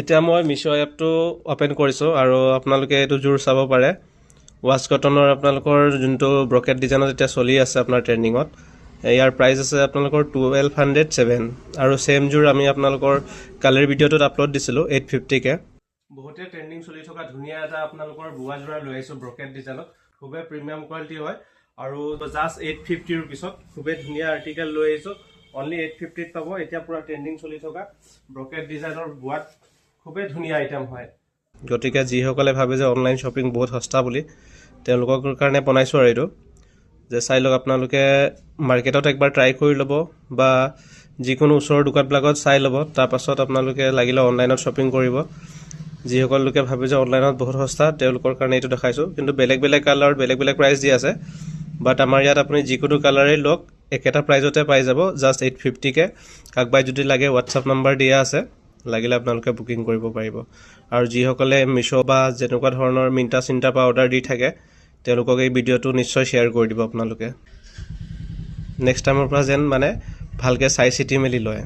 এতিয়া মই মিছো এপটো অপেন কৰিছোঁ আৰু আপোনালোকে এইটো জোৰ চাব পাৰে। ৱাছ কটনৰ আপোনালোকৰ যোনটো ব্ৰকেট ডিজাইনত এতিয়া চলি আছে আপোনাৰ ট্ৰেণ্ডিঙত, ইয়াৰ প্ৰাইচ আছে আপোনালোকৰ 1207 আৰু ছেম জোৰ আমি আপোনালোকৰ কালিৰ ভিডিঅ'টোত আপলোড দিছিলোঁ 850কে। বহুতে ট্ৰেণ্ডিং চলি থকা ধুনীয়া এটা আপোনালোকৰ বোৱা যোৰা লৈ আহিছোঁ ব্ৰকেট ডিজাইনত, খুবেই প্ৰিমিয়াম কোৱালিটি হয় আৰু জাষ্ট 850 ৰুপিছত খুবেই ধুনীয়া আৰ্টিকেল লৈ আহিছোঁ। অনলি 850ত পাব। এতিয়া পুৰা ট্ৰেণ্ডিং চলি থকা ব্ৰকেট ডিজাইনৰ বোৱাত খুবেই ধুনীয়া আইটেম হয়। গতিকে যিসকলে ভাবে যে অনলাইন শ্বপিং বহুত সস্তা বুলি, তেওঁলোকৰ কাৰণে বনাইছোঁ আৰু এইটো যে চাই লওক আপোনালোকে মাৰ্কেটত একবাৰ ট্ৰাই কৰি ল'ব বা যিকোনো ওচৰৰ দোকানবিলাকত চাই ল'ব, তাৰপাছত আপোনালোকে লাগিলে অনলাইনত শ্বপিং কৰিব। যিসকল লোকে ভাবে যে অনলাইনত বহুত সস্তা, তেওঁলোকৰ কাৰণে এইটো দেখাইছোঁ। কিন্তু বেলেগ বেলেগ কালাৰত বেলেগ বেলেগ প্ৰাইচ দি আছে, বাট আমাৰ ইয়াত আপুনি যিকোনো কালাৰেই লওক একেটা প্ৰাইজতে পাই যাব, জাষ্ট 850কে। কাকবাই যদি লাগে হোৱাটছআপ নাম্বাৰ দিয়া আছে, লাগিলে আপোনালোকে বুকিং কৰিব পাৰিব। আৰু যিসকলে মিছো বা যেনেকুৱা ধৰণৰ মিণ্ট্ৰা চিণ্ট্ৰাৰ পৰা অৰ্ডাৰ দি থাকে, তেওঁলোকক এই ভিডিঅ'টো নিশ্চয় শ্বেয়াৰ কৰি দিব আপোনালোকে। নেক্সট টাইমৰ পৰা যেন ভালকৈ চাই চিতি মেলি লয়।